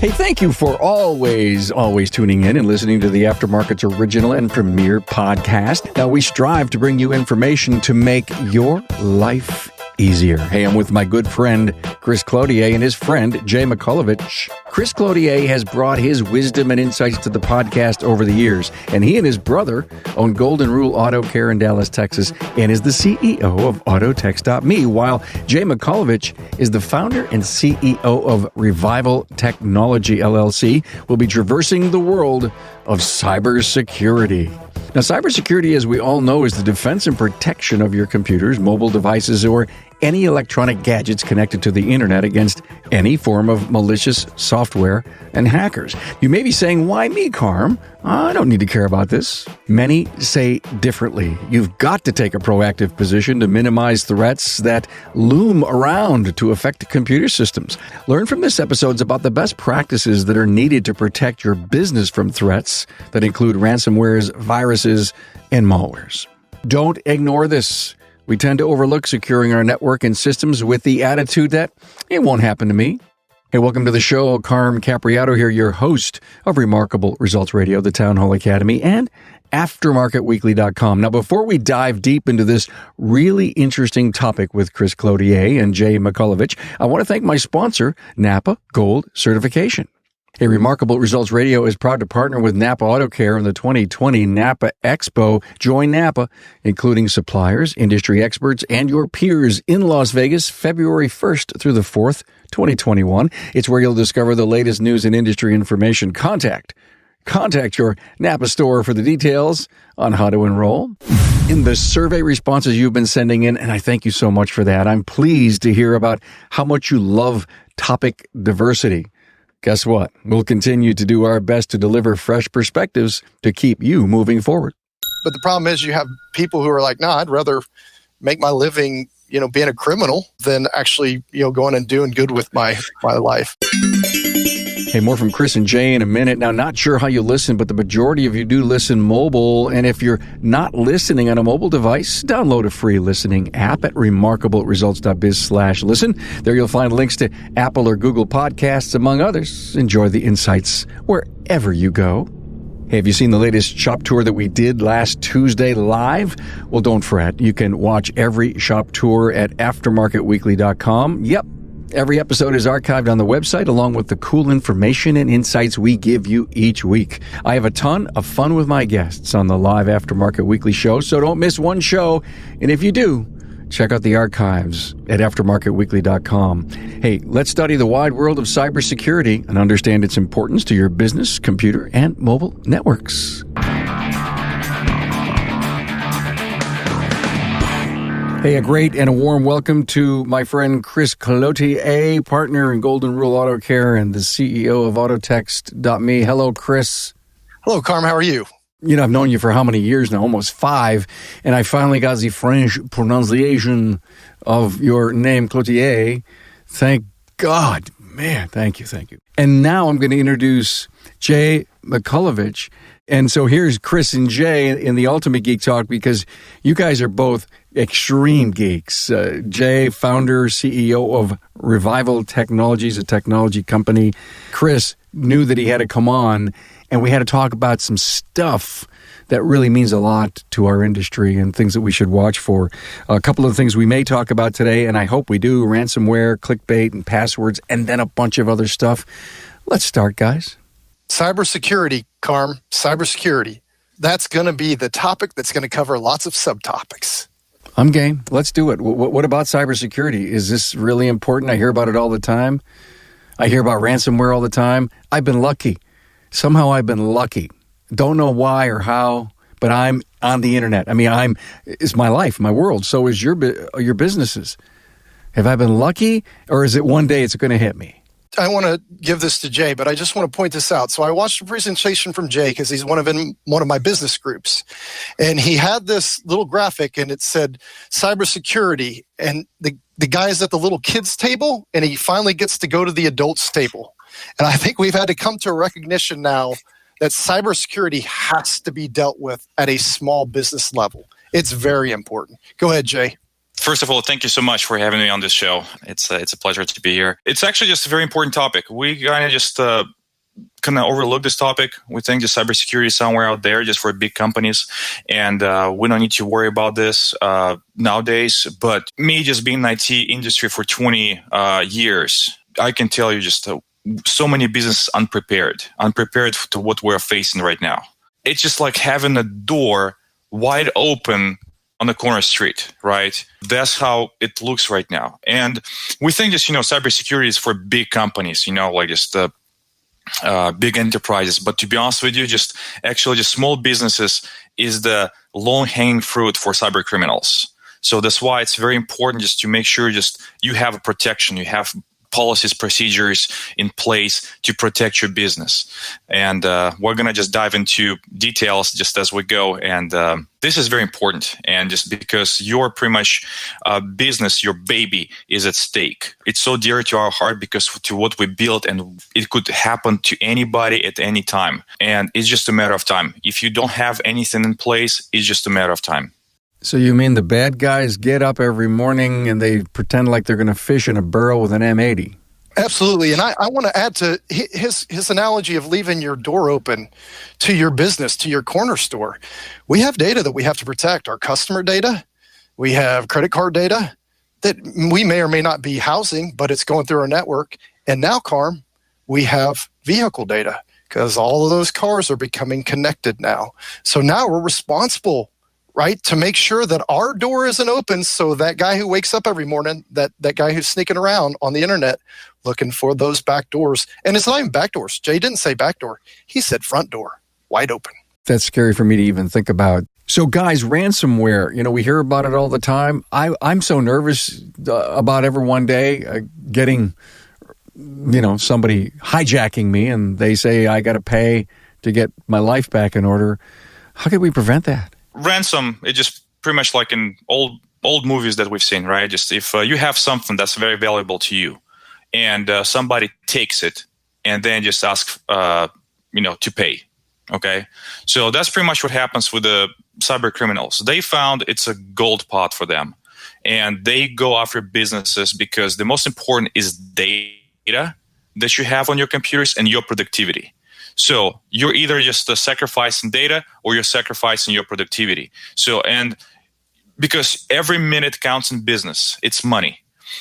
Hey, thank you for always tuning in and listening to the Aftermarket's original and premier podcast. Now, we strive to bring you information to make your life easier. Hey, I'm with my good friend, Chris Cloutier, and his friend, Jayy Mikulovichis. Chris Cloutier has brought his wisdom and insights to the podcast over the years, and he and his brother own Golden Rule Auto Care in Dallas, Texas, and is the CEO of Autotex.me, while Jayy Mikulovichis is the founder and CEO of Revival Technology, LLC, will be traversing the world of cybersecurity. Now, cybersecurity, as we all know, is the defense and protection of your computers, mobile devices, or any electronic gadgets connected to the internet against any form of malicious software and hackers. You may be saying, why me, Carm? I don't need to care about this. Many say differently. You've got to take a proactive position to minimize threats that loom around to affect computer systems. Learn from this episode about the best practices that are needed to protect your business from threats that include ransomwares, viruses, and malwares. Don't ignore this. We tend to overlook securing our network and systems with the attitude that it won't happen to me. Hey, welcome to the show. Carm Capriato here, your host of Remarkable Results Radio, the Town Hall Academy, and AftermarketWeekly.com. Now, before we dive deep into this really interesting topic with Chris Cloutier and Jayy Mikulovichis, I want to thank my sponsor, Napa Gold Certification. Hey, Remarkable Results Radio is proud to partner with Napa Auto Care in the 2020 Napa Expo. Join Napa, including suppliers, industry experts, and your peers in Las Vegas, February 1st through the 4th, 2021. It's where you'll discover the latest news and industry information. Contact your Napa store for the details on how to enroll. In the survey responses you've been sending in, and I thank you so much for that, I'm pleased to hear about how much you love topic diversity. Guess what? We'll continue to do our best to deliver fresh perspectives to keep you moving forward. But the problem is you have people who are like, no, I'd rather make my living, being a criminal than actually, going and doing good with my life. Hey, more from Chris and Jayy in a minute. Now, not sure how you listen, but the majority of you do listen mobile. And if you're not listening on a mobile device, download a free listening app at remarkableresults.biz/listen. There you'll find links to Apple or Google Podcasts, among others. Enjoy the insights wherever you go. Hey, have you seen the latest shop tour that we did last Tuesday live? Well, don't fret. You can watch every shop tour at aftermarketweekly.com. Yep. Every episode is archived on the website along with the cool information and insights we give you each week. I have a ton of fun with my guests on the live Aftermarket Weekly show, so don't miss one show. And if you do, check out the archives at aftermarketweekly.com. Hey, let's study the wide world of cybersecurity and understand its importance to your business, computer, and mobile networks. Hey, a great and a warm welcome to my friend Chris Cloutier, partner in Golden Rule Auto Care and the CEO of Autotex.me. Hello, Chris. Hello, Carm. How are you? I've known you for how many years now? Almost 5. And I finally got the French pronunciation of your name, Cloutier. Thank God. Man, thank you. And now I'm going to introduce Jayy Mikulovichis. And so here's Chris and Jayy in the Ultimate Geek Talk, because you guys are both extreme geeks. Jayy, founder, CEO of Revival Technologies, a technology company. Chris knew that he had to come on, and we had to talk about some stuff that really means a lot to our industry and things that we should watch for. A couple of things we may talk about today, and I hope we do: ransomware, clickbait, and passwords, and then a bunch of other stuff. Let's start, guys. Cybersecurity, Carm. Cybersecurity. That's going to be the topic that's going to cover lots of subtopics. I'm game. Let's do it. What about cybersecurity? Is this really important? I hear about it all the time. I hear about ransomware all the time. I've been lucky. Somehow I've been lucky. Don't know why or how, but I'm on the internet. It's my life, my world. So is your businesses. Have I been lucky, or is it one day it's going to hit me? I want to give this to Jayy, but I just want to point this out. So I watched a presentation from Jayy because he's one of my business groups. And he had this little graphic and it said cybersecurity. And the guy's at the little kids table and he finally gets to go to the adults table. And I think we've had to come to a recognition now that cybersecurity has to be dealt with at a small business level. It's very important. Go ahead, Jayy. First of all, thank you so much for having me on this show. It's a pleasure to be here. It's actually just a very important topic. We kind of just kind of overlook this topic. We think the cybersecurity is somewhere out there just for big companies, and we don't need to worry about this nowadays. But me just being in the IT industry for 20 years, I can tell you just so many businesses unprepared to what we're facing right now. It's just like having a door wide open on the corner street, right? That's how it looks right now. And we think just, cybersecurity is for big companies, like just big enterprises. But to be honest with you, just small businesses is the low-hanging fruit for cyber criminals. So that's why it's very important just to make sure just you have a protection, you have policies, procedures in place to protect your business. And we're going to just dive into details just as we go. And this is very important. And just because your pretty much business, your baby is at stake. It's so dear to our heart because to what we built, and it could happen to anybody at any time. And it's just a matter of time. If you don't have anything in place, it's just a matter of time. So you mean the bad guys get up every morning and they pretend like they're going to fish in a burrow with an M80? Absolutely. And I want to add to his analogy of leaving your door open to your business, to your corner store. We have data that we have to protect, our customer data. We have credit card data that we may or may not be housing, but it's going through our network. And now, Carm, we have vehicle data because all of those cars are becoming connected now. So now we're responsible, right, to make sure that our door isn't open so that guy who wakes up every morning, that guy who's sneaking around on the internet looking for those back doors. And it's not even back doors. Jay didn't say back door. He said front door, wide open. That's scary for me to even think about. So guys, ransomware, we hear about it all the time. I'm so nervous about every one day getting, somebody hijacking me and they say I got to pay to get my life back in order. How can we prevent that? Ransom, it's just pretty much like in old movies that we've seen, right? Just if you have something that's very valuable to you and somebody takes it and then just ask, to pay, okay? So that's pretty much what happens with the cyber criminals. They found it's a gold pot for them and they go after businesses because the most important is data that you have on your computers and your productivity. So you're either just sacrificing data or you're sacrificing your productivity. So, and because every minute counts in business, it's money.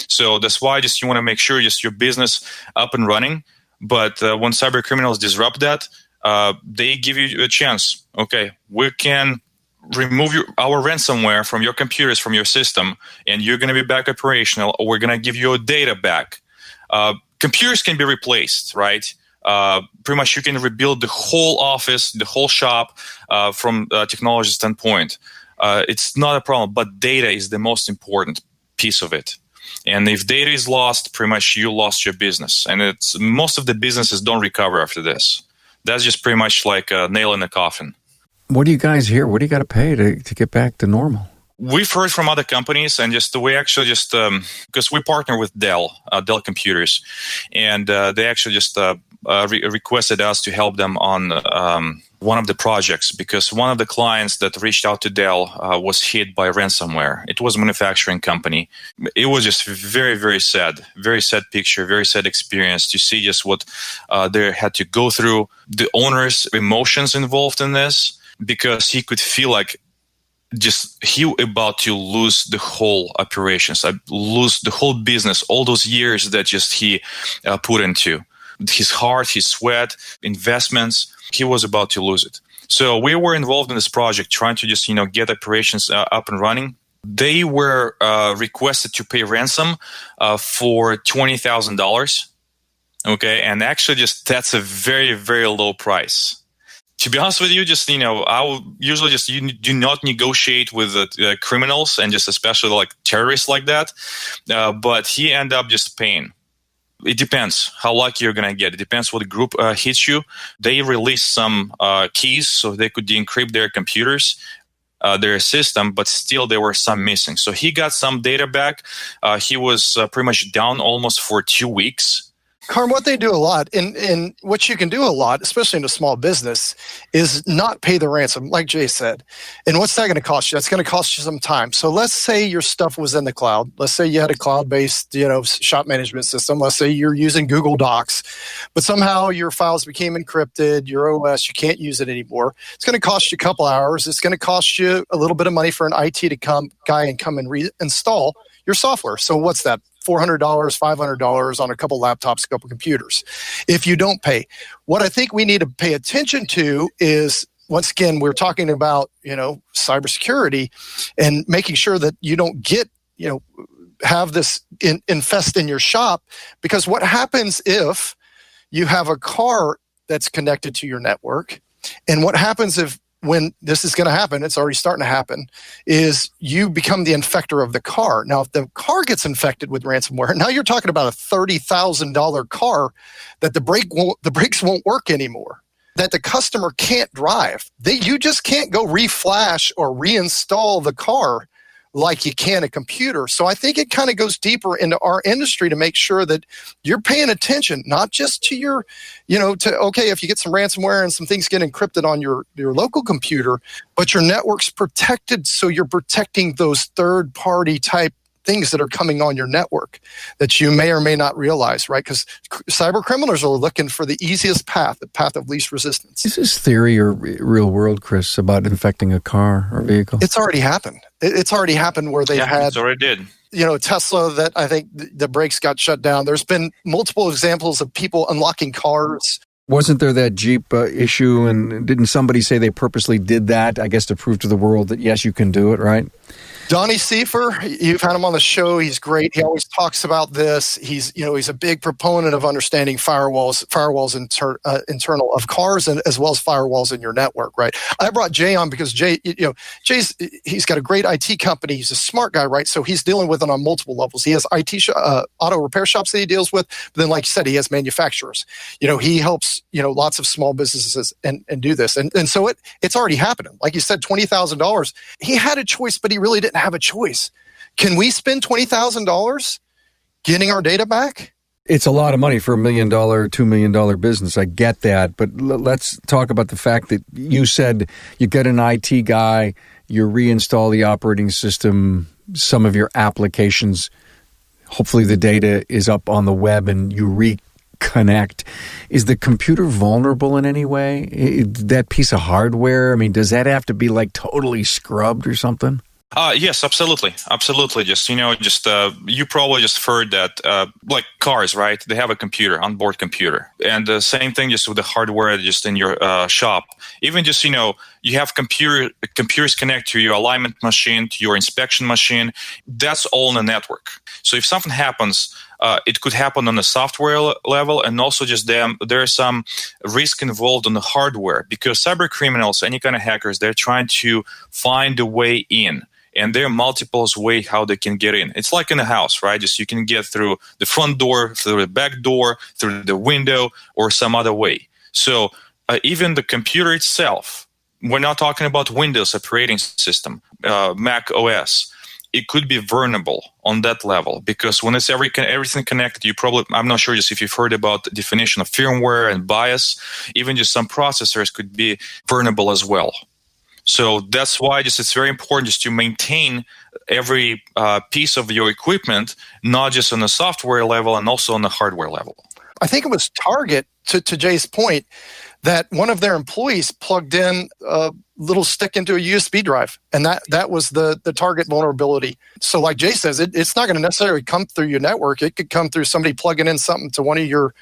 So that's why just you want to make sure just your business up and running. But when cyber criminals disrupt that, they give you a chance. Okay, we can remove our ransomware from your computers, from your system, and you're going to be back operational, or we're going to give your data back. Computers can be replaced, right? Pretty much you can rebuild the whole office, the whole shop from a technology standpoint. It's not a problem, but data is the most important piece of it. And if data is lost, pretty much you lost your business. And it's most of the businesses don't recover after this. That's just pretty much like a nail in the coffin. What do you guys hear? What do you got to pay to get back to normal? We've heard from other companies, and just the way actually just because we partner with Dell Computers, and they actually just requested us to help them on one of the projects because one of the clients that reached out to Dell was hit by ransomware. It was a manufacturing company. It was just very, very sad picture, very sad experience to see just what they had to go through, the owner's emotions involved in this, because he could feel like just he about to lose the whole operations, lose the whole business, all those years that just he put into his heart, his sweat, investments. He was about to lose it. So we were involved in this project trying to just, get operations up and running. They were requested to pay ransom for $20,000. Okay. And actually just that's a very, very low price. To be honest with you, just, I will usually just you do not negotiate with criminals and just especially like terrorists like that. But he ended up just paying. It depends how lucky you're going to get. It depends what group hits you. They released some keys so they could decrypt their computers, their system, but still there were some missing. So he got some data back. He was pretty much down almost for 2 weeks. Carm, what they do a lot, and what you can do a lot, especially in a small business, is not pay the ransom, like Jay said. And what's that going to cost you? That's going to cost you some time. So let's say your stuff was in the cloud. Let's say you had a cloud-based, shop management system. Let's say you're using Google Docs, but somehow your files became encrypted, your OS, you can't use it anymore. It's going to cost you a couple hours. It's going to cost you a little bit of money for an IT guy and come and reinstall your software. So what's that? $400, $500 on a couple laptops, a couple computers. If you don't pay, what I think we need to pay attention to is, once again, we're talking about, cybersecurity and making sure that you don't get, have this infest in your shop, because what happens if you have a car that's connected to your network, and what happens if, when this is going to happen, it's already starting to happen, is you become the infector of the car. Now, if the car gets infected with ransomware, now you're talking about a $30,000 car that the brakes won't work anymore, that the customer can't drive. You just can't go reflash or reinstall the car like you can a computer. So I think it kind of goes deeper into our industry to make sure that you're paying attention, not just to your, if you get some ransomware and some things get encrypted on your local computer, but your network's protected, so you're protecting those third-party type things that are coming on your network that you may or may not realize, right? Because cyber criminals are looking for the easiest path, the path of least resistance. Is this theory or real world, Chris, about infecting a car or vehicle? It's already happened. It's already happened where they've had... It's already did. Tesla, that I think the brakes got shut down. There's been multiple examples of people unlocking cars. Wasn't there that Jeep issue, and didn't somebody say they purposely did that, I guess, to prove to the world that, yes, you can do it, right? Donnie Seifer, you've had him on the show. He's great. He always talks about this. He's a big proponent of understanding firewalls internal of cars, and as well as firewalls in your network, right? I brought Jayy on because he's got a great IT company. He's a smart guy, right? So he's dealing with it on multiple levels. He has auto repair shops that he deals with, but then, like you said, he has manufacturers. He helps lots of small businesses and do this, and so it's already happening. Like you said, $20,000. He had a choice, but he really didn't have a choice. Can we spend $20,000 getting our data back? It's a lot of money for $1 million, $2 million business. I get that. But let's talk about the fact that you said you get an IT guy, you reinstall the operating system, some of your applications, hopefully the data is up on the web and you reconnect. Is the computer vulnerable in any way? That piece of hardware, does that have to be like totally scrubbed or something? Yes, absolutely. Just, you probably just heard that, like cars, right? They have a computer, onboard computer. And the same thing just with the hardware just in your shop. Even just, you have computers connect to your alignment machine, to your inspection machine. That's all in the network. So if something happens, it could happen on the software level, and also just there's some risk involved on the hardware, because cyber criminals, any kind of hackers, they're trying to find a way in. And there are multiple ways how they can get in. It's like in a house, right? Just you can get through the front door, through the back door, through the window, or some other way. So even the computer itself, we're not talking about Windows operating system, Mac OS. It could be vulnerable on that level, because when it's everything connected, I'm not sure just if you've heard about the definition of firmware and BIOS, even just some processors could be vulnerable as well. So that's why it's very important just to maintain every piece of your equipment, not just on the software level and also on the hardware level. I think it was Target, to Jay's point, that one of their employees plugged in a little stick into a USB drive, and that was the Target vulnerability. So like Jayy says, it's not going to necessarily come through your network. It could come through somebody plugging in something to one of your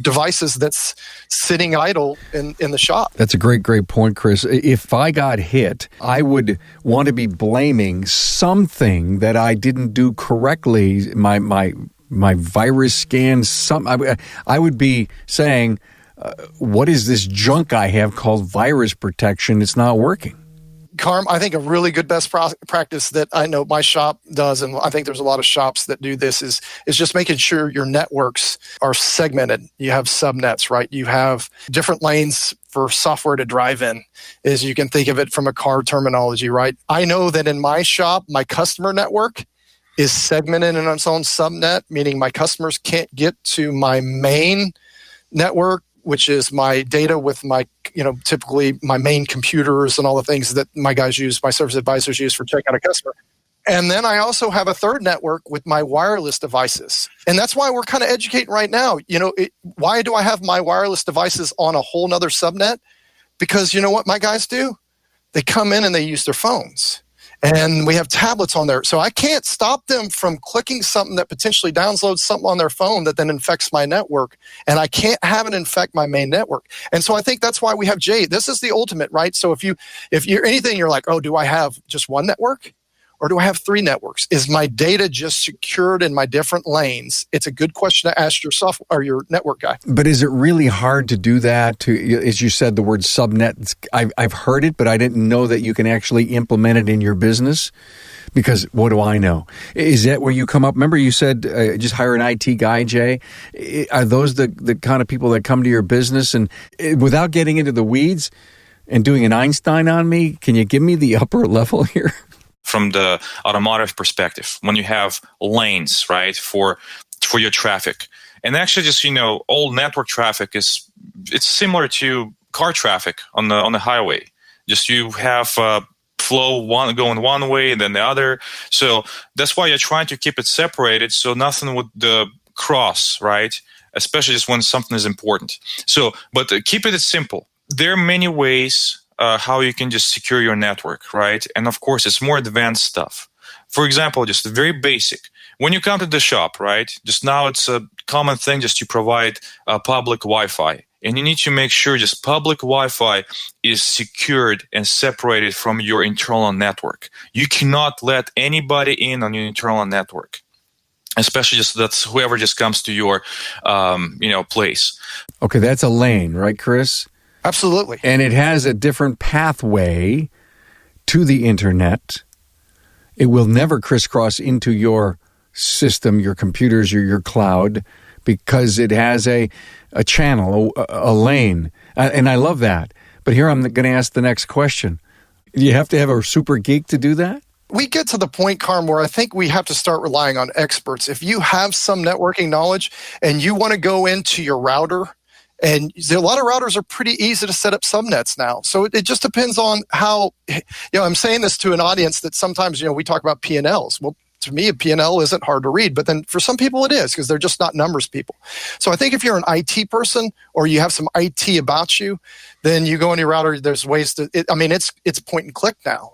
devices that's sitting idle in the shop. That's a great point, Chris. If I got hit, I would want to be blaming something that I didn't do correctly. My virus scan, I would be saying, what is this junk I have called virus protection? It's not working. Carm, I think a really good best practice that I know my shop does, and I think there's a lot of shops that do this, is just making sure your networks are segmented. You have subnets, right? You have different lanes for software to drive in, as you can think of it from a car terminology, right? I know that in my shop, my customer network is segmented in its own subnet, meaning my customers can't get to my main network, which is my data with my, typically my main computers and all the things that my guys use, my service advisors use for checking out a customer. And then I also have a third network with my wireless devices. And that's why we're kind of educating right now. Why do I have my wireless devices on a whole nother subnet? Because you know what my guys do? They come in and they use their phones. And we have tablets on there. So I can't stop them from clicking something that potentially downloads something on their phone that then infects my network. And I can't have it infect my main network. And so I think that's why we have Jayy. This is the ultimate, right? So if you're anything, you're like, oh, do I have just one network? Or do I have three networks? Is my data just secured in my different lanes? It's a good question to ask yourself or your network guy. But is it really hard to do that? As you said, the word subnet, I've heard it, but I didn't know that you can actually implement it in your business. Because what do I know? Is that where you come up? Remember you said just hire an IT guy, Jay? Are those the kind of people that come to your business? And without getting into the weeds and doing an Einstein on me, can you give me the upper level here? From the automotive perspective, when you have lanes, right, for your traffic, and actually just all network traffic it's similar to car traffic on the highway. Just you have flow one going one way and then the other. So that's why you're trying to keep it separated so nothing would cross, right? Especially just when something is important. So, but keep it simple. There are many ways how you can just secure your network, right? And of course, it's more advanced stuff. For example, just very basic. When you come to the shop, right? Just now it's a common thing just to provide public Wi-Fi. And you need to make sure just public Wi-Fi is secured and separated from your internal network. You cannot let anybody in on your internal network, especially just that's whoever just comes to your, place. Okay, that's a lane, right, Chris? Absolutely. And it has a different pathway to the internet. It will never crisscross into your system, your computers, or your cloud, because it has a channel, a lane. And I love that. But here I'm going to ask the next question. Do you have to have a super geek to do that? We get to the point, Carm, where I think we have to start relying on experts. If you have some networking knowledge and you want to go into your router, and a lot of routers are pretty easy to set up subnets now. So it just depends on how, I'm saying this to an audience that sometimes, we talk about P&Ls. Well, to me, a P&L isn't hard to read, but then for some people it is because they're just not numbers people. So I think if you're an IT person or you have some IT about you, then you go on your router, there's ways to, it's point and click now.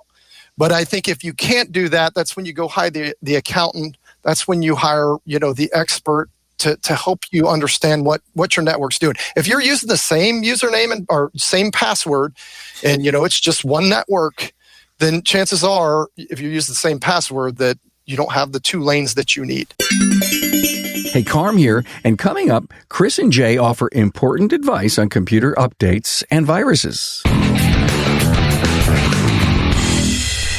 But I think if you can't do that, that's when you go hire the accountant. That's when you hire, the expert to help you understand what your network's doing. If you're using the same username or same password and, it's just one network, then chances are, if you use the same password, that you don't have the two lanes that you need. Hey, Carm here, and coming up, Chris and Jay offer important advice on computer updates and viruses.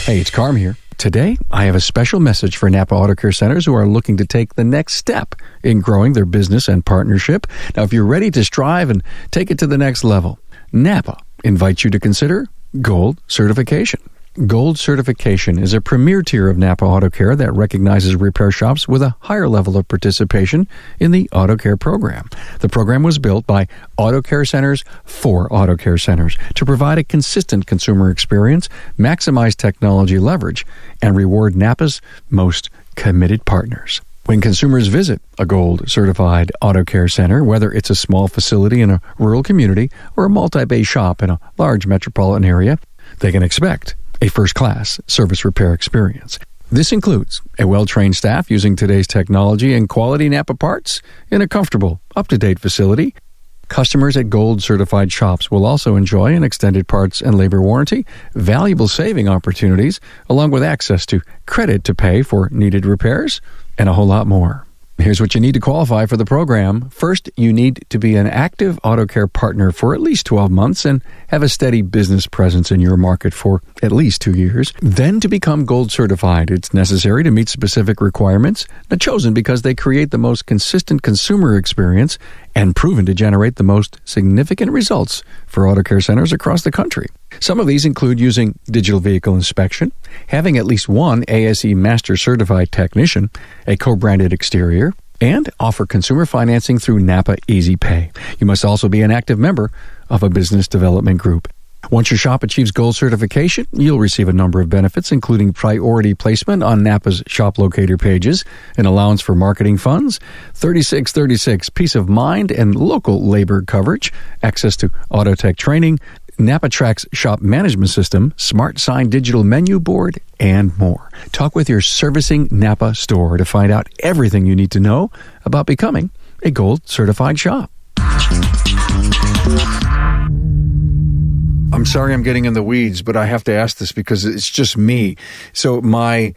Hey, it's Carm here. Today, I have a special message for Napa Auto Care Centers who are looking to take the next step in growing their business and partnership. Now, if you're ready to strive and take it to the next level, Napa invites you to consider Gold Certification. Gold Certification is a premier tier of Napa Auto Care that recognizes repair shops with a higher level of participation in the Auto Care program. The program was built by Auto Care Centers for Auto Care Centers to provide a consistent consumer experience, maximize technology leverage, and reward Napa's most committed partners. When consumers visit a Gold Certified Auto Care Center, whether it's a small facility in a rural community or a multi-bay shop in a large metropolitan area, they can expect a first-class service repair experience. This includes a well-trained staff using today's technology and quality Napa parts in a comfortable, up-to-date facility. Customers at Gold-certified shops will also enjoy an extended parts and labor warranty, valuable saving opportunities, along with access to credit to pay for needed repairs, and a whole lot more. Here's what you need to qualify for the program. First, you need to be an active auto care partner for at least 12 months and have a steady business presence in your market for at least 2 years. Then to become Gold certified, it's necessary to meet specific requirements, chosen because they create the most consistent consumer experience and proven to generate the most significant results for auto care centers across the country. Some of these include using digital vehicle inspection, having at least one ASE Master Certified Technician, a co-branded exterior, and offer consumer financing through Napa Easy Pay. You must also be an active member of a business development group. Once your shop achieves gold certification, you'll receive a number of benefits, including priority placement on Napa's shop locator pages, an allowance for marketing funds, 3636 peace of mind and local labor coverage, access to Autotech training, Napa Track's shop management system, Smart Sign digital menu board, and more. Talk with your servicing Napa store to find out everything you need to know about becoming a gold certified shop. I'm sorry I'm getting in the weeds, but I have to ask this because it's just me. So my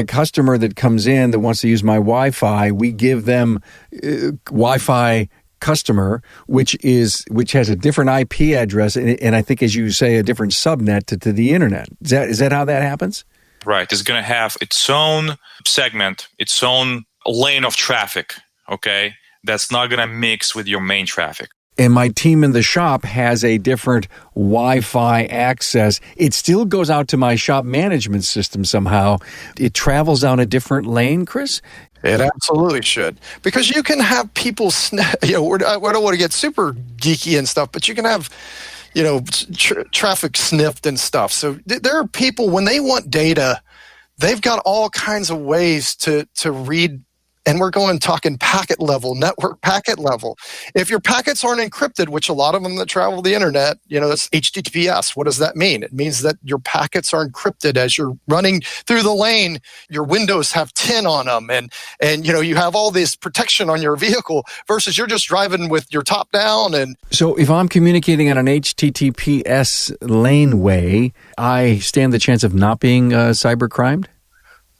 customer that comes in that wants to use my Wi-Fi, we give them Wi-Fi customer, which has a different IP address, and I think, as you say, a different subnet to the internet. Is that how that happens? Right. It's going to have its own segment, its own lane of traffic, okay? That's not going to mix with your main traffic. And my team in the shop has a different Wi-Fi access. It still goes out to my shop management system somehow. It travels down a different lane, Chris? It absolutely should. Because you can have people, I don't want to get super geeky and stuff, but you can have, traffic sniffed and stuff. So there are people, when they want data, they've got all kinds of ways to read. And we're talking packet level, network packet level. If your packets aren't encrypted, which a lot of them that travel the internet, that's HTTPS. What does that mean? It means that your packets are encrypted as you're running through the lane. Your windows have tin on them, and you have all this protection on your vehicle versus you're just driving with your top down. And so, if I'm communicating on an HTTPS laneway, I stand the chance of not being cybercrimed?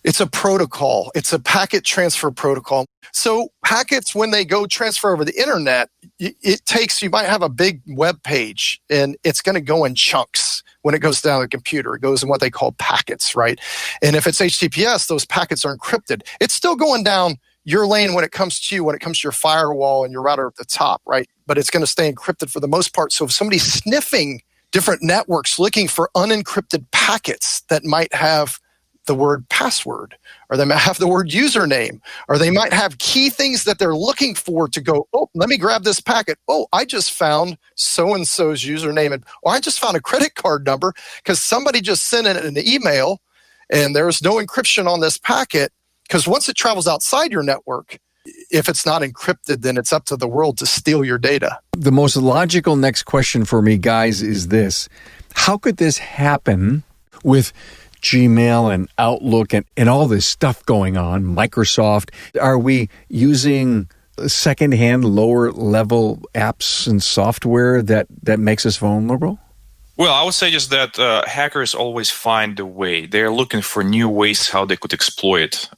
It's a protocol. It's a packet transfer protocol. So packets, when they go transfer over the internet, you might have a big web page and it's going to go in chunks when it goes down the computer. It goes in what they call packets, right? And if it's HTTPS, those packets are encrypted. It's still going down your lane when it comes to you, when it comes to your firewall and your router at the top, right? But it's going to stay encrypted for the most part. So if somebody's sniffing different networks looking for unencrypted packets that might have the word password, or they might have the word username, or they might have key things that they're looking for to go, oh, let me grab this packet. Oh, I just found so-and-so's username. And I just found a credit card number because somebody just sent it in an email and there's no encryption on this packet, because once it travels outside your network, if it's not encrypted, then it's up to the world to steal your data. The most logical next question for me, guys, is this. How could this happen with Gmail and Outlook and all this stuff going on, Microsoft? Are we using secondhand, lower-level apps and software that makes us vulnerable? Well, I would say just that hackers always find a way. They're looking for new ways how they could exploit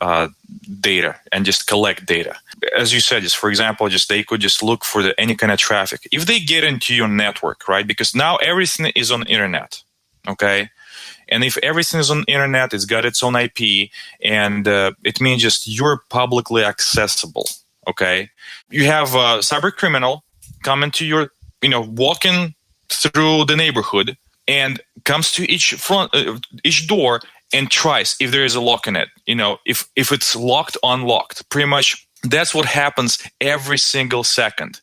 data and just collect data. As you said, just for example, they could just look for any kind of traffic. If they get into your network, right? Because now everything is on the internet, okay? And if everything is on the internet, it's got its own IP, and it means just you're publicly accessible, okay? You have a cyber criminal coming to your, walking through the neighborhood and comes to each door and tries if there is a lock in it, if it's locked, unlocked. Pretty much that's what happens every single second.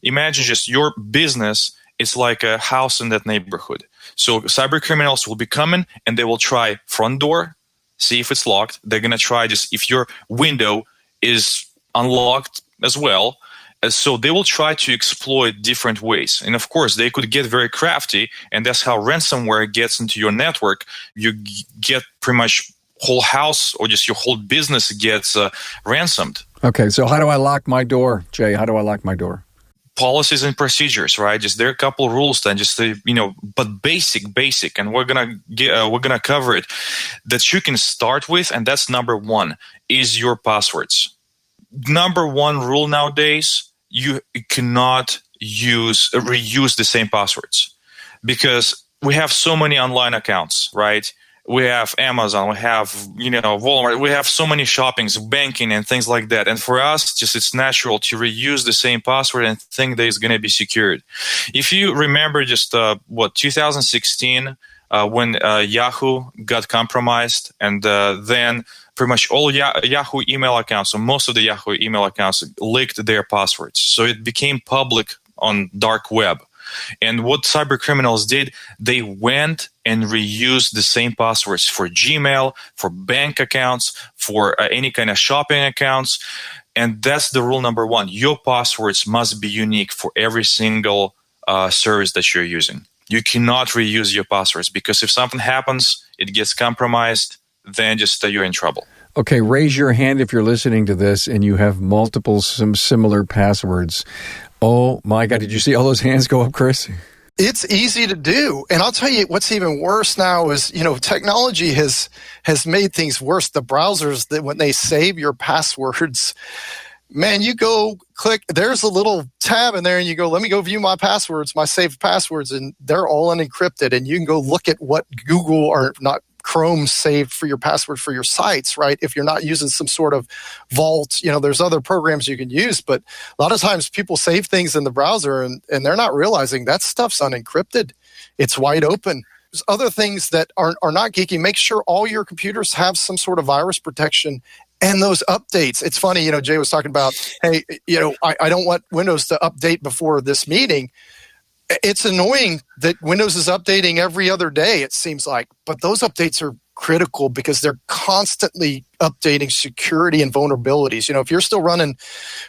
Imagine just your business is like a house in that neighborhood. So cyber criminals will be coming and they will try front door, see if it's locked. They're going to try just if your window is unlocked as well. So they will try to exploit different ways. And of course, they could get very crafty, and that's how ransomware gets into your network. You get pretty much whole house or just your whole business gets ransomed. Okay, so how do I lock my door, Jay? How do I lock my door? Policies and procedures, right? Just there are a couple rules then, but basic, and we're gonna cover it that you can start with, and that's number one is your passwords. Number one rule nowadays: you cannot reuse the same passwords, because we have so many online accounts, right? we have Amazon, we have, Walmart, we have so many shoppings, banking and things like that. And for us, just it's natural to reuse the same password and think that it's going to be secured. If you remember 2016, when Yahoo got compromised, and then pretty much all Yahoo email accounts, so most of the Yahoo email accounts leaked their passwords. So it became public on dark web. And what cyber criminals did, they went and reused the same passwords for Gmail, for bank accounts, for any kind of shopping accounts. And that's the rule number one. Your passwords must be unique for every single service that you're using. You cannot reuse your passwords, because if something happens, it gets compromised, then just you're in trouble. Okay, raise your hand if you're listening to this and you have some similar passwords. Oh my God, did you see all those hands go up, Chris? It's easy to do. And I'll tell you what's even worse now is, technology has made things worse. The browsers, that when they save your passwords, man, you go click, there's a little tab in there and you go, let me go view my passwords, my saved passwords, and they're all unencrypted. And you can go look at what Google or not Chrome saved for your password for your sites, right? If you're not using some sort of vault, there's other programs you can use, but a lot of times people save things in the browser and they're not realizing that stuff's unencrypted. It's wide open. There's other things that are not geeky. Make sure all your computers have some sort of virus protection and those updates. It's funny, Jay was talking about, hey, I don't want Windows to update before this meeting. It's annoying that Windows is updating every other day, it seems like, but those updates are critical because they're constantly updating security and vulnerabilities. If you're still running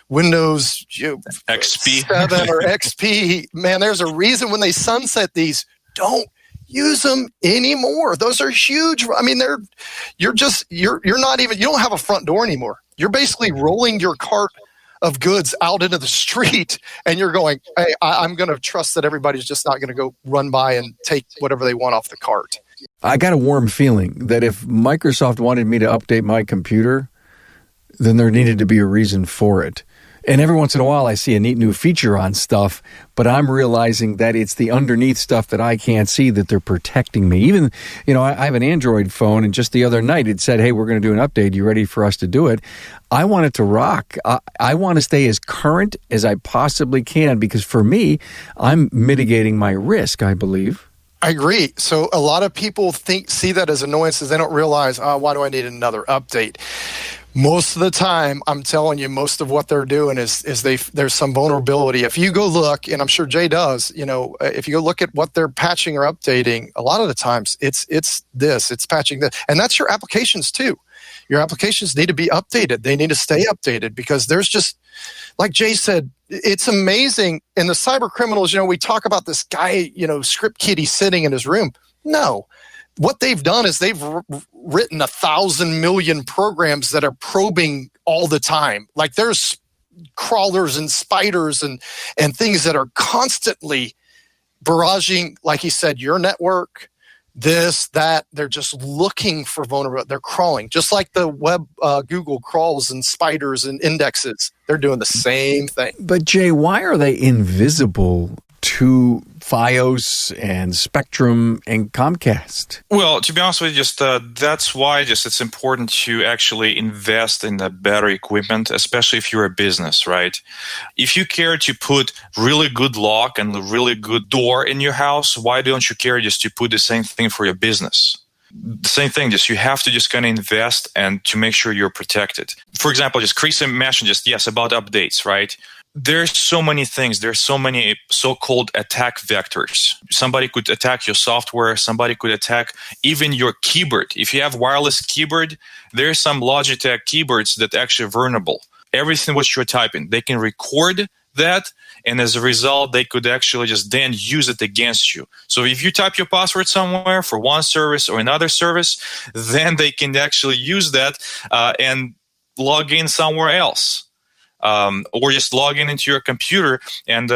Windows XP 7 or XP, man, there's a reason when they sunset these, don't use them anymore. Those are huge. I mean, you don't have a front door anymore. You're basically rolling your cart of goods out into the street, and you're going, hey, I'm going to trust that everybody's just not going to go run by and take whatever they want off the cart. I got a warm feeling that if Microsoft wanted me to update my computer, then there needed to be a reason for it. And every once in a while, I see a neat new feature on stuff, but I'm realizing that it's the underneath stuff that I can't see that they're protecting me. Even, I have an Android phone, and just the other night it said, hey, we're going to do an update. You ready for us to do it? I want it to rock. I want to stay as current as I possibly can, because for me, I'm mitigating my risk, I believe. I agree. So a lot of people see that as annoyances. They don't realize, why do I need another update? Most of the time, I'm telling you, most of what they're doing is there's some vulnerability. If you go look, and I'm sure Jay does, if you go look at what they're patching or updating, a lot of the times it's patching this. And that's your applications too. Your applications need to be updated. They need to stay updated, because there's just, like Jay said, it's amazing. And the cyber criminals, we talk about this guy, script kiddie sitting in his room. No. What they've done is they've written 1,000 million programs that are probing all the time. Like there's crawlers and spiders and things that are constantly barraging, like he said, your network, this, that. They're just looking for vulnerability. They're crawling, just like the web, Google crawls and spiders and indexes. They're doing the same thing. But Jay, why are they invisible to Fios and Spectrum and Comcast? Well, to be honest with you, that's why it's important to actually invest in the better equipment, especially if you're a business, right? If you care to put really good lock and a really good door in your house, why don't you care just to put the same thing for your business? The same thing, you have to kind of invest and to make sure you're protected. For example, Chris mentioned about updates, right? There's so many things. There's so many so-called attack vectors. Somebody could attack your software. Somebody could attack even your keyboard. If you have wireless keyboard, there's some Logitech keyboards that actually are vulnerable. Everything what you're typing, they can record that, and as a result, they could actually then use it against you. So if you type your password somewhere for one service or another service, then they can actually use that and log in somewhere else. Or just log into your computer and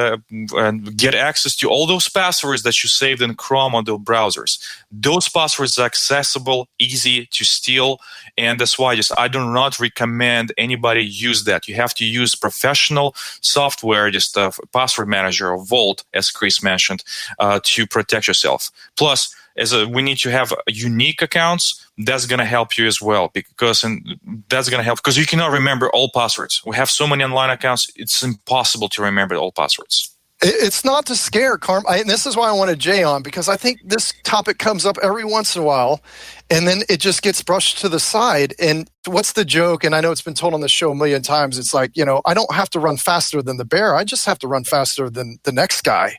get access to all those passwords that you saved in Chrome or the browsers. Those passwords are accessible, easy to steal, and that's why I do not recommend anybody use that. You have to use professional software, a password manager or Vault, as Chris mentioned, to protect yourself. Plus, we need to have unique accounts. That's going to help you as well, because you cannot remember all passwords. We have so many online accounts, it's impossible to remember all passwords. It's not to scare, Carm. And this is why I wanted Jay on, because I think this topic comes up every once in a while, and then it just gets brushed to the side. And what's the joke? And I know it's been told on the show a million times. It's like, I don't have to run faster than the bear. I just have to run faster than the next guy.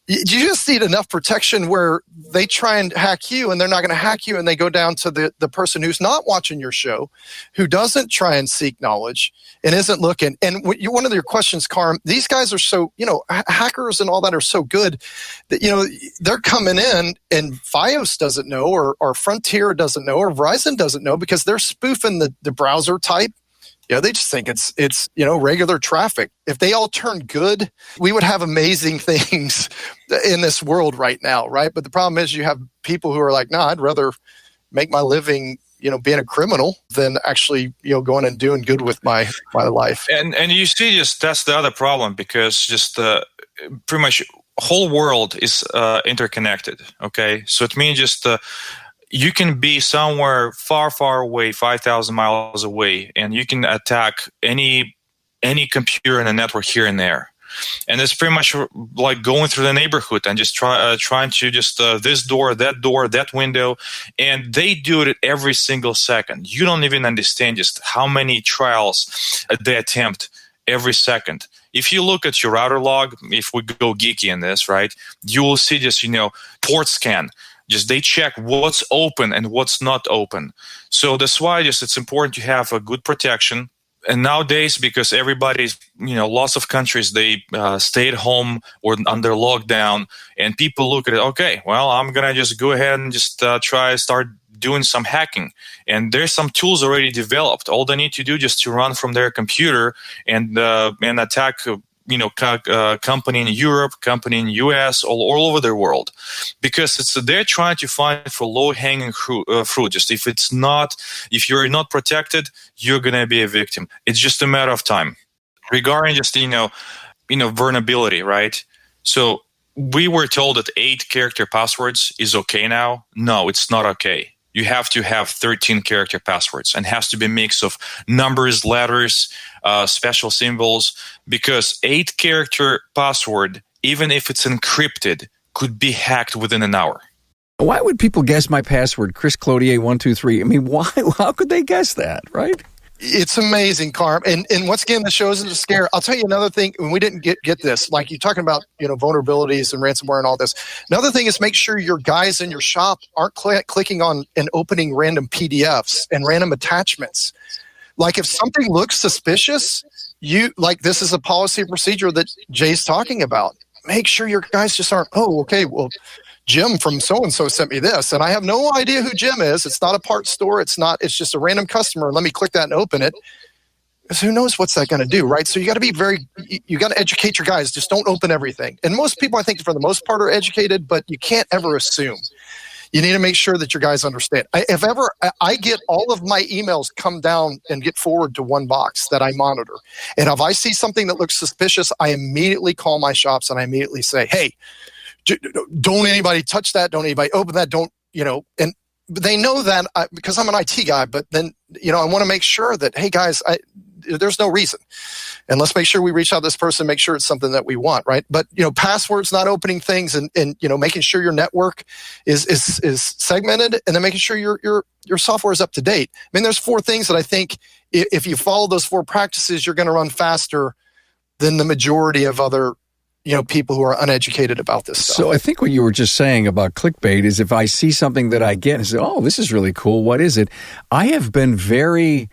You just need enough protection where they try and hack you, and they're not going to hack you, and they go down to the person who's not watching your show, who doesn't try and seek knowledge and isn't looking. And one of your questions, Carm, these guys are so, hackers and all that are so good that, they're coming in and Fios doesn't know, or Frontier doesn't know, or Verizon doesn't know, because they're spoofing the browser type. They just think it's regular traffic. If they all turned good, we would have amazing things in this world right now, right? But the problem is you have people who are like, no, I'd rather make my living, being a criminal than actually, going and doing good with my life. And you see, that's the other problem, because pretty much whole world is interconnected. Okay, so it means you can be somewhere far, far away, 5,000 miles away, and you can attack any computer in the network here and there. And it's pretty much like going through the neighborhood and just trying to this door, that window. And they do it every single second. You don't even understand just how many trials they attempt every second. If you look at your router log, if we go geeky in this, right, you will see port scan. They check what's open and what's not open. So that's why it's important to have a good protection. And nowadays, because everybody's, lots of countries, they stay at home or under lockdown, and people look at it, okay, well, I'm going to just go ahead and start doing some hacking. And there's some tools already developed. All they need to do just to run from their computer and attack company in Europe, company in US, all over the world, because they're trying to find for low-hanging fruit. If you're not protected, you're gonna be a victim. It's just a matter of time. Regarding vulnerability, right? So we were told that 8-character passwords is okay now. No, it's not okay. You have to have 13-character passwords, and has to be a mix of numbers, letters, special symbols, because 8-character password, even if it's encrypted, could be hacked within an hour. Why would people guess my password, Chris Cloutier 123? I mean, why? How could they guess that, right? It's amazing, Carm. And once again, the show isn't a scare. I'll tell you another thing. When we didn't get this, like you're talking about, vulnerabilities and ransomware and all this. Another thing is make sure your guys in your shop aren't clicking on and opening random PDFs and random attachments. Like if something looks suspicious, this is a policy procedure that Jay's talking about. Make sure your guys just aren't, Jim from so-and-so sent me this, and I have no idea who Jim is. It's not a parts store. It's just a random customer. Let me click that and open it. Because who knows what's that going to do, right? So you got to be you got to educate your guys. Just don't open everything. And most people, I think, for the most part, are educated, but you can't ever assume. You need to make sure that your guys understand. I get all of my emails come down and get forwarded to one box that I monitor. And if I see something that looks suspicious, I immediately call my shops and I immediately say, hey, don't anybody touch that. Don't anybody open that. And they know that because I'm an IT guy, but then, I want to make sure that, hey guys, there's no reason. And let's make sure we reach out to this person, make sure it's something that we want, right? But, passwords, not opening things and making sure your network is segmented, and then making sure your software is up to date. I mean, there's 4 things that I think if you follow those 4 practices, you're going to run faster than the majority of other people who are uneducated about this stuff. So I think what you were just saying about clickbait is if I see something that I get and say, oh, this is really cool, what is it? I have been very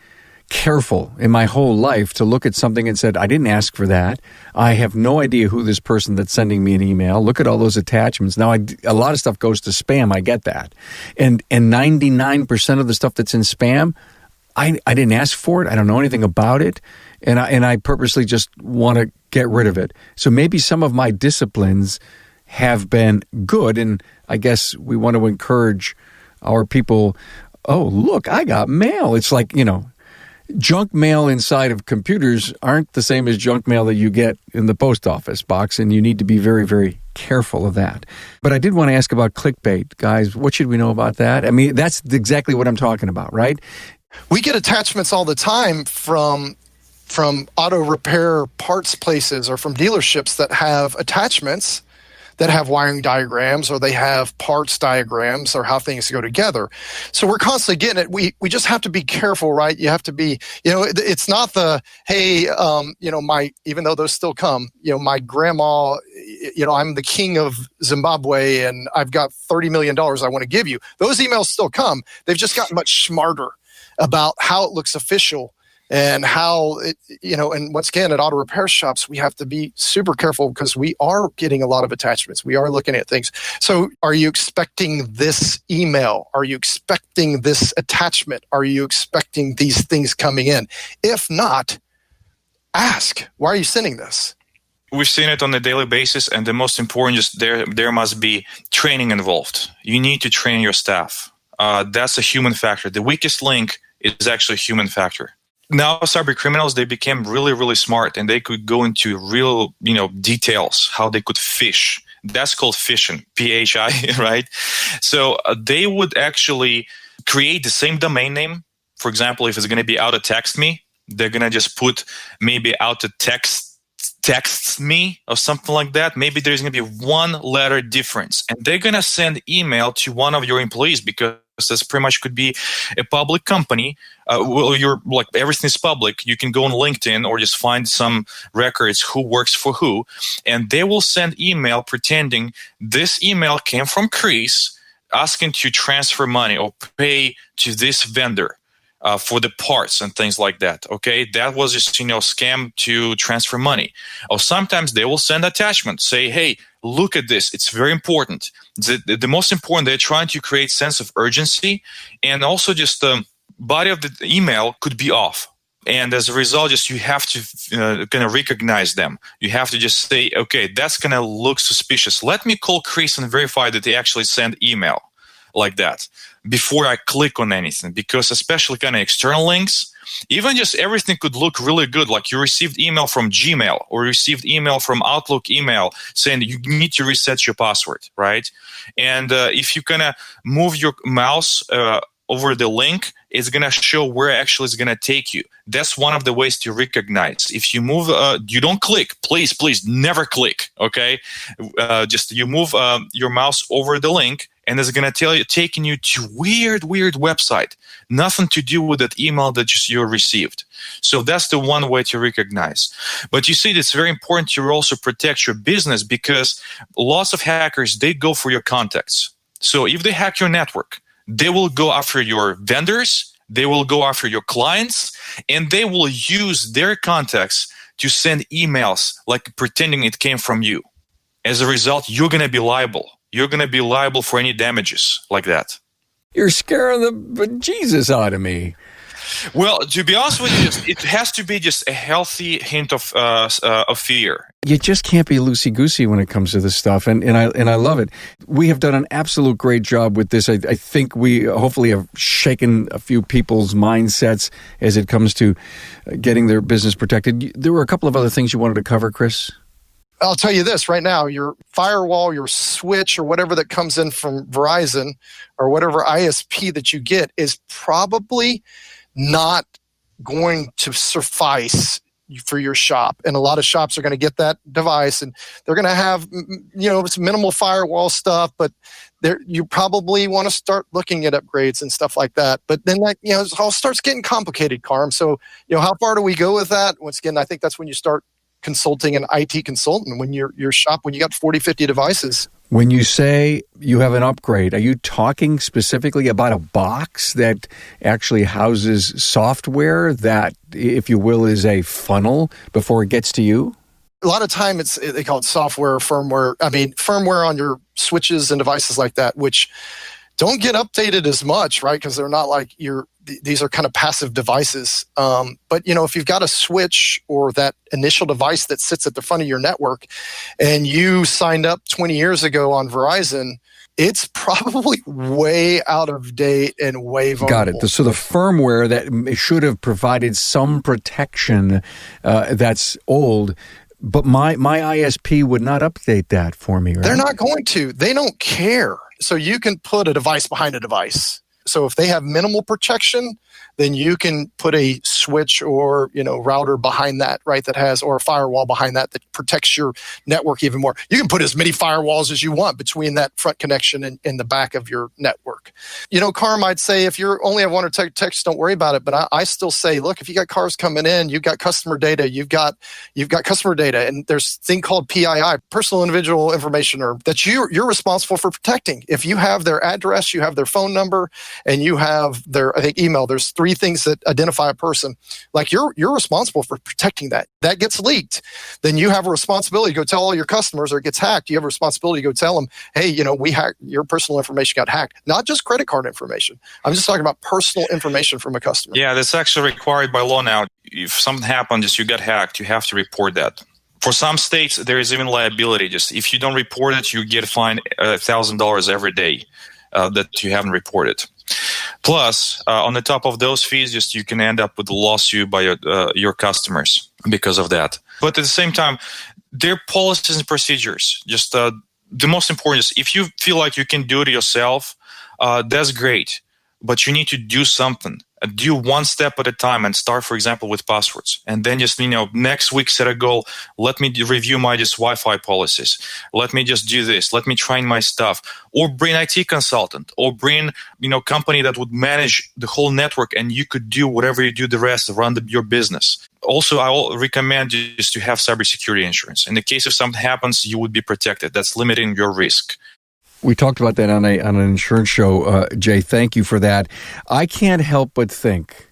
careful in my whole life to look at something and said, I didn't ask for that. I have no idea who this person that's sending me an email. Look at all those attachments. Now, a lot of stuff goes to spam. I get that. And 99% of the stuff that's in spam, I didn't ask for it. I don't know anything about it. And I purposely just want to get rid of it. So maybe some of my disciplines have been good, and I guess we want to encourage our people, oh, look, I got mail. It's like, Junk mail inside of computers aren't the same as junk mail that you get in the post office box, and you need to be very, very careful of that. But I did want to ask about clickbait. Guys, what should we know about that? I mean, that's exactly what I'm talking about, right? We get attachments all the time from auto repair parts places or from dealerships that have attachments that have wiring diagrams, or they have parts diagrams, or how things go together. So we're constantly getting it. We just have to be careful, right? You have to be, it's not the, hey, even though those still come, my grandma, I'm the king of Zimbabwe and I've got $30 million I want to give you. Those emails still come. They've just gotten much smarter about how it looks official. And how it, and once again, at auto repair shops, we have to be super careful because we are getting a lot of attachments. We are looking at things. So are you expecting this email? Are you expecting this attachment? Are you expecting these things coming in? If not, ask, why are you sending this? We've seen it on a daily basis. And the most important is there must be training involved. You need to train your staff. That's a human factor. The weakest link is actually a human factor. Now, cyber criminals, they became really, really smart, and they could go into real, details, how they could phish. That's called phishing, P-H-I, right? So they would actually create the same domain name. For example, if it's going to be out to text me, they're going to just put maybe out to texts me or something like that. Maybe there's going to be one letter difference, and they're going to send email to one of your employees because this pretty much could be a public company. You're like, everything is public. You can go on LinkedIn or just find some records who works for who, and they will send email pretending this email came from Chris, asking to transfer money or pay to this vendor for the parts and things like that. Okay, that was just scam to transfer money. Or sometimes they will send attachment, say, hey, look at this. It's very important. The most important, they're trying to create sense of urgency, and also just the body of the email could be off. And as a result, just you have to kind of recognize them. You have to just say, okay, that's going to look suspicious. Let me call Chris and verify that they actually send email like that before I click on anything, because especially kind of external links, even just everything could look really good. Like you received email from Gmail or received email from Outlook email saying you need to reset your password, right? And if you kind of move your mouse over the link, it's going to show where actually it's going to take you. That's one of the ways to recognize. If you move, you don't click. Please never click, okay? Just you move your mouse over the link, and it's going to tell you, taking you to weird website. Nothing to do with that email that just you received. So that's the one way to recognize. But you see, it's very important to also protect your business, because lots of hackers, they go for your contacts. So if they hack your network, they will go after your vendors, they will go after your clients, and they will use their contacts to send emails like pretending it came from you. As a result, you're going to be liable. You're going to be liable for any damages like that. You're scaring the bejesus out of me. Well, to be honest with you, it has to be just a healthy hint of fear. You just can't be loosey-goosey when it comes to this stuff, and I love it. We have done an absolute great job with this. I think we hopefully have shaken a few people's mindsets as it comes to getting their business protected. There were a couple of other things you wanted to cover, Chris? I'll tell you this right now, your firewall, your switch, or whatever that comes in from Verizon or whatever ISP that you get is probably not going to suffice for your shop. And a lot of shops are going to get that device, and they're going to have, some minimal firewall stuff, but you probably want to start looking at upgrades and stuff like that. But then that, it all starts getting complicated, Carm. So, how far do we go with that? Once again, I think that's when you start consulting an IT consultant, when your shop, when you got 40, 50 devices. When you say you have an upgrade, are you talking specifically about a box that actually houses software that, if you will, is a funnel before it gets to you? A lot of time they call it software, firmware. I mean, firmware on your switches and devices like that, which don't get updated as much, right? Because they're not like these are kind of passive devices. But, if you've got a switch or that initial device that sits at the front of your network and you signed up 20 years ago on Verizon, it's probably way out of date and way vulnerable. Got it. So the firmware that should have provided some protection that's old, but my ISP would not update that for me, right? They're not going to. They don't care. So you can put a device behind a device. So if they have minimal protection, then you can put a switch or, router behind that, right, that has, or a firewall behind that protects your network even more. You can put as many firewalls as you want between that front connection and the back of your network. Carm, I'd say if you only have one or two texts, don't worry about it. But I still say, look, if you got cars coming in, you've got customer data, you've got customer data, and there's a thing called PII, personal individual information, or that you're responsible for protecting. If you have their address, you have their phone number, and you have their, I think, email, there's 3 things that identify a person. Like you're responsible for protecting that. That gets leaked. Then you have a responsibility to go tell all your customers, or it gets hacked. You have a responsibility to go tell them, hey, we hacked, your personal information got hacked. Not just credit card information. I'm just talking about personal information from a customer. Yeah, that's actually required by law now. If something happens, you got hacked, you have to report that. For some states, there is even liability. Just if you don't report it, you get fined $1,000 every day that you haven't reported. Plus, on the top of those fees, you can end up with a lawsuit by your customers because of that. But at the same time, there are policies and procedures. The most important is if you feel like you can do it yourself, that's great. But you need to do something. Do one step at a time and start, for example, with passwords. And then next week set a goal. Let me review my Wi-Fi policies. Let me just do this. Let me train my staff. Or bring IT consultant. Or bring, company that would manage the whole network, and you could do whatever you do the rest, run your business. Also, I will recommend just to have cybersecurity insurance. In the case if something happens, you would be protected. That's limiting your risk. We talked about that on an insurance show, Jayy. Thank you for that. I can't help but think,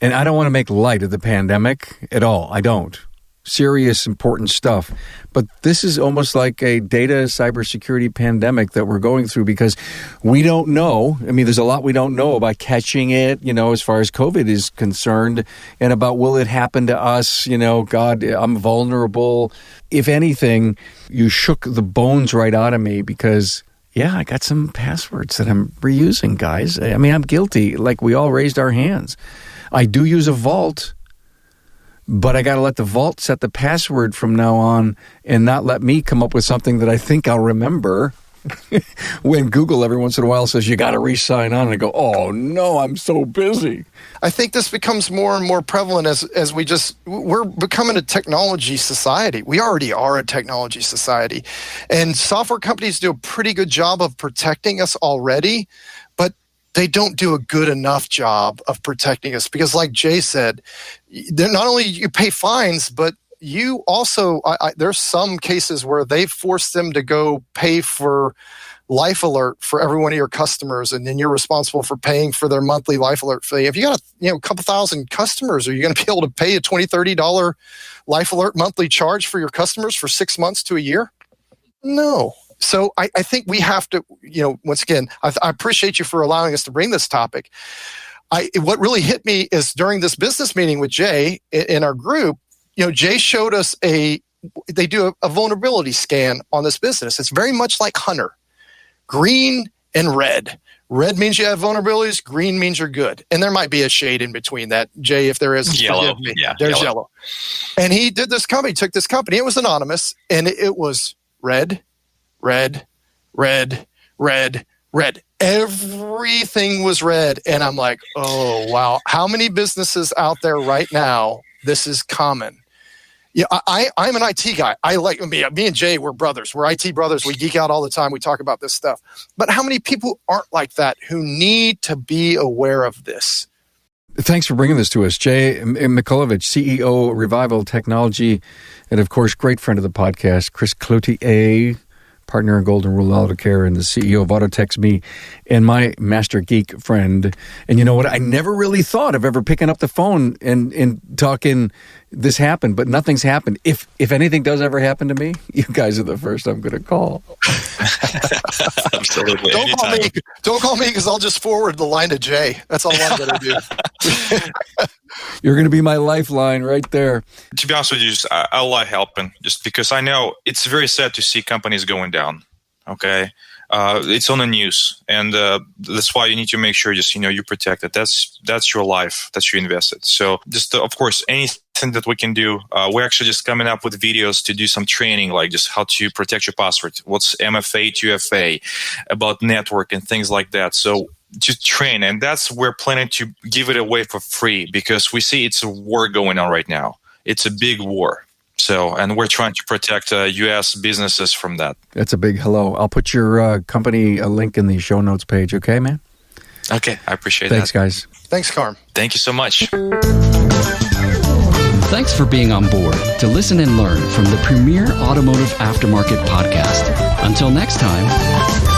and I don't want to make light of the pandemic at all. I don't. Serious, important stuff. But this is almost like a data cybersecurity pandemic that we're going through because we don't know. I mean, there's a lot we don't know about catching it, as far as COVID is concerned, and about will it happen to us? God, I'm vulnerable. If anything, you shook the bones right out of me because yeah, I got some passwords that I'm reusing, guys. I mean, I'm guilty. Like, we all raised our hands. I do use a vault, but I got to let the vault set the password from now on and not let me come up with something that I think I'll remember when Google every once in a while says you got to re-sign on, and I go, oh, no, I'm so busy. I think this becomes more and more prevalent as we're becoming a technology society. We already are a technology society. And software companies do a pretty good job of protecting us already, but they don't do a good enough job of protecting us because, like Jay said, not only you pay fines, but you also, there's some cases where they force them to go pay for Life Alert for every one of your customers, and then you're responsible for paying for their monthly Life Alert fee. If you got a couple thousand customers, are you going to be able to pay a $20, $30 Life Alert monthly charge for your customers for 6 months to a year? No. So I think we have to, once again, I appreciate you for allowing us to bring this topic. What really hit me is during this business meeting with Jay in our group, Jay showed us they do a vulnerability scan on this business. It's very much like Hunter. Green and red. Red means you have vulnerabilities. Green means you're good. And there might be a shade in between that. Jay, if there is, yellow. Yeah, there's yellow. And he did this company, took this company. It was anonymous, and it was red, red, red, red, red. Everything was red. And I'm like, oh, wow. How many businesses out there right now, this is common? Yeah, I'm an IT guy. I like me and Jay, we're brothers. We're IT brothers. We geek out all the time. We talk about this stuff. But how many people aren't like that who need to be aware of this? Thanks for bringing this to us. Jayy Mikulovichis, CEO, Revival Technology, and of course, great friend of the podcast, Cloutier, partner in Golden Rule Auto Care and the CEO of AutoTex Me, and my master geek friend. And you know what? I never really thought of ever picking up the phone and talking, this happened, but nothing's happened. If anything does ever happen to me, you guys are the first I'm going to call. Absolutely. Don't call me because I'll just forward the line to Jay. That's all I'm going to do. You're going to be my lifeline right there. To be honest with you, I like helping just because I know it's very sad to see companies going down. Okay. It's on the news, and that's why you need to make sure you protect it. That's your life that you invested. So just of course, anything that we can do, we're actually just coming up with videos to do some training, like just how to protect your password, what's MFA, 2FA, about network and things like that. So to train, and we're planning to give it away for free because we see it's a war going on right now. It's a big war. So, and we're trying to protect U.S. businesses from that. That's a big hello. I'll put your company link in the show notes page. Okay, man? Okay, I appreciate Thanks, that. Thanks, guys. Thanks, Carm. Thank you so much. Thanks for being on board to listen and learn from the premier automotive aftermarket podcast. Until next time.